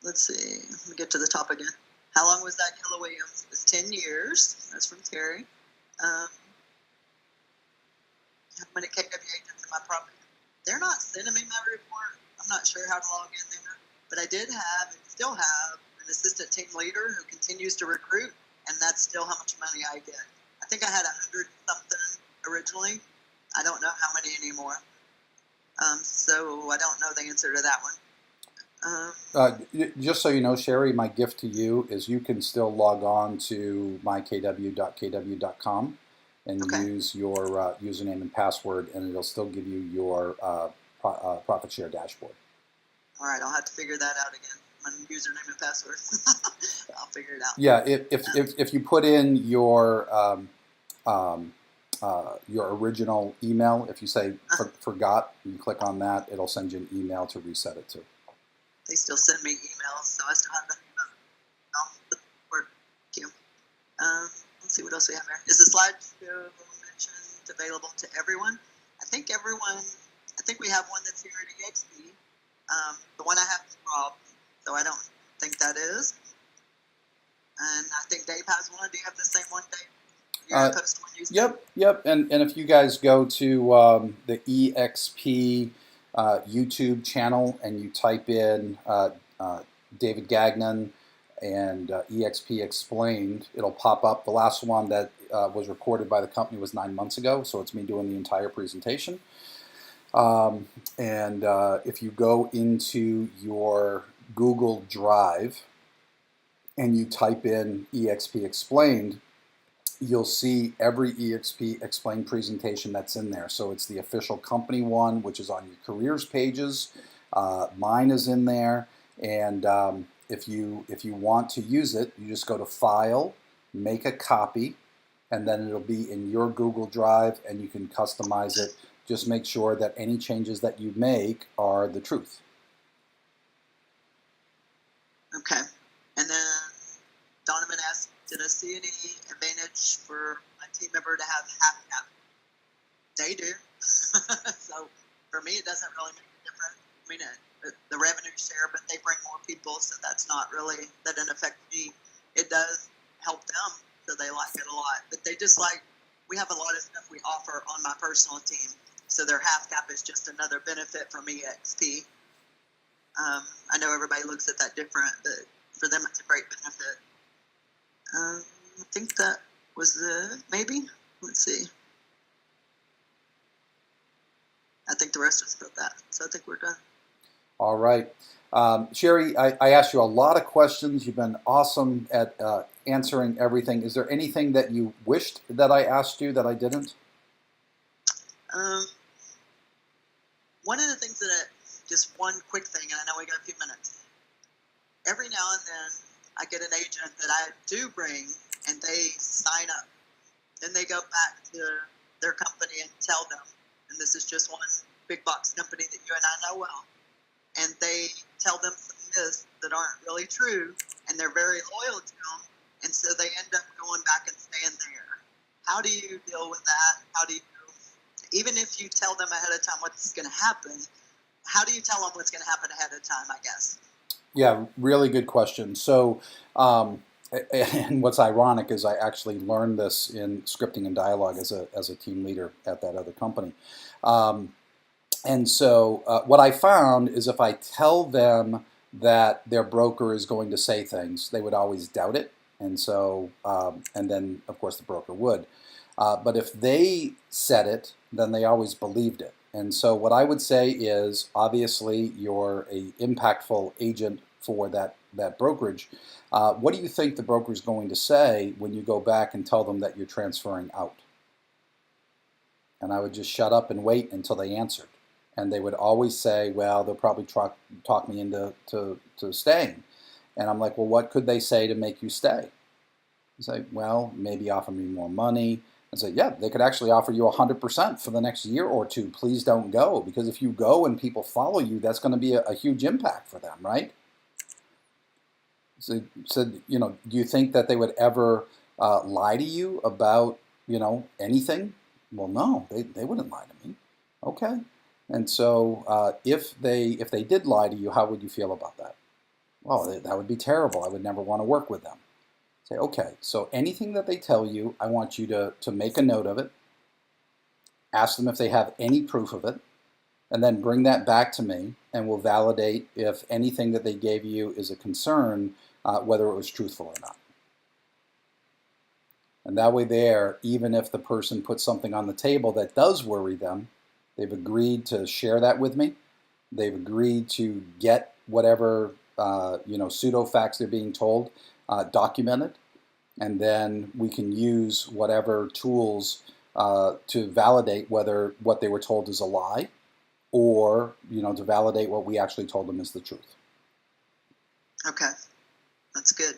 Speaker 2: Let's see. Let me get to the top again. How long was that, Keller Williams? It was 10 years. That's from Terry. How many KW agents in my property? They're not sending me my report. I'm not sure how to log in there. But I did have and still have an assistant team leader who continues to recruit, and that's still how much money I get. I think I had 100 something originally. I don't know how many anymore. So I don't know the answer to that one.
Speaker 1: Just so you know, Sherri, my gift to you is you can still log on to mykw.kw.com and use your username and password, and it'll still give you your profit share dashboard.
Speaker 2: All right, I'll have to figure that out again. My username and password. I'll figure it out.
Speaker 1: Yeah, if you put in your original email, if you say forgot, you click on that, it'll send you an email to reset it to.
Speaker 2: They still send me emails, so I still have that email. Thank you. Let's see what else we have here. Is the slideshow mentioned available to everyone? I think we have one that's here at EXP. The one I have is Rob, so I don't think that is. And I think Dave has one. Do you have the same one, Dave?
Speaker 1: Yep. And if you guys go to the EXP YouTube channel and you type in David Gagnon and EXP Explained, it'll pop up. The last one that was recorded by the company was 9 months ago, so it's me doing the entire presentation. And if you go into your Google Drive and you type in EXP Explained, you'll see every EXP Explained presentation that's in there. So it's the official company one, which is on your careers pages. Mine is in there, and if you want to use it, you just go to File, make a copy, and then it'll be in your Google Drive, and you can customize it Just make sure that any changes that you make are the truth.
Speaker 2: Okay. And then Donovan asked, did I see any advantage for my team member to have half cap? They do. So for me, it doesn't really make a difference. I mean, the revenue share, but they bring more people, so that's not really, that doesn't affect me. It does help them, so they like it a lot. But they just like, we have a lot of stuff we offer on my personal team, so their half cap is just another benefit from EXP. I know everybody looks at that different, but for them it's a great benefit. I think that was the, maybe, let's see. I think the rest was about that, so I think we're done.
Speaker 1: All right. Sherri, I asked you a lot of questions. You've been awesome at answering everything. Is there anything that you wished that I asked you that I didn't?
Speaker 2: One of the things that, just one quick thing, and I know we got a few minutes. Every now and then, I get an agent that I do bring, and they sign up. Then they go back to their company and tell them, and this is just one big box company that you and I know well, and they tell them some myths that aren't really true, and they're very loyal to them, and so they end up going back and staying there. How do you deal with that? How do you, even if you tell them ahead of time what's going to happen, how do you tell them what's going to happen ahead of time, I guess?
Speaker 1: Yeah, really good question. So, and what's ironic is I actually learned this in scripting and dialogue as a team leader at that other company. And so what I found is if I tell them that their broker is going to say things, they would always doubt it. And so, and then of course the broker would. But if they said it, then they always believed it. And so what I would say is, obviously you're a impactful agent for that brokerage. What do you think the broker is going to say when you go back and tell them that you're transferring out? And I would just shut up and wait until they answered. And they would always say, well, they'll probably talk me into staying. And I'm like, well, what could they say to make you stay? I say, well, maybe offer me more money. I say, yeah, they could actually offer you 100% for the next year or two. Please don't go, because if you go and people follow you, that's going to be a huge impact for them, right? So, you know, do you think that they would ever lie to you about, you know, anything? Well, no, they wouldn't lie to me. Okay. And so if they did lie to you, how would you feel about that? Well, that would be terrible. I would never want to work with them. Say, okay, so anything that they tell you, I want you to make a note of it, ask them if they have any proof of it, and then bring that back to me, and we'll validate if anything that they gave you is a concern, whether it was truthful or not. And that way there, even if the person puts something on the table that does worry them, they've agreed to share that with me. They've agreed to get whatever you know, pseudo facts they're being told documented, and then we can use whatever tools to validate whether what they were told is a lie, or, you know, to validate what we actually told them is the truth.
Speaker 2: Okay, that's good.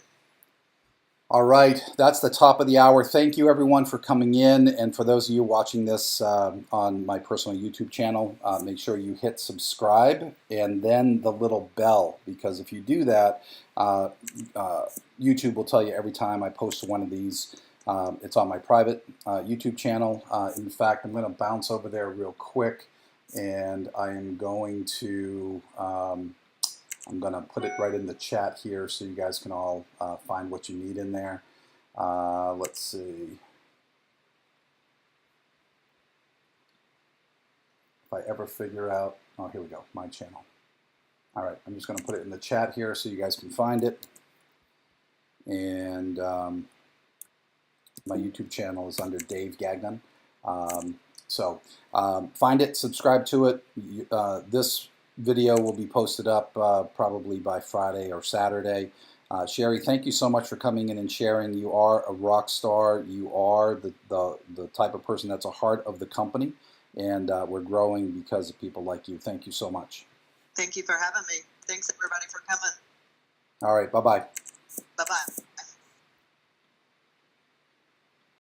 Speaker 1: All right, that's the top of the hour. Thank you everyone for coming in, and for those of you watching this on my personal YouTube channel, make sure you hit subscribe and then the little bell, because if you do that, YouTube will tell you every time I post one of these. It's on my private YouTube channel. In fact, I'm going to bounce over there real quick, and I am going to I'm going to put it right in the chat here so you guys can all find what you need in there. Let's see. If I ever figure out, oh, here we go, my channel. All right, I'm just going to put it in the chat here so you guys can find it. And my YouTube channel is under Dave Gagnon. So find it, subscribe to it. This video will be posted up probably by Friday or Saturday. Sherri, thank you so much for coming in and sharing. You are a rock star. You are the type of person that's a heart of the company, and we're growing because of people like you. Thank you so much.
Speaker 2: Thank you for having me. Thanks everybody for coming.
Speaker 1: All right, bye-bye.
Speaker 2: Bye-bye.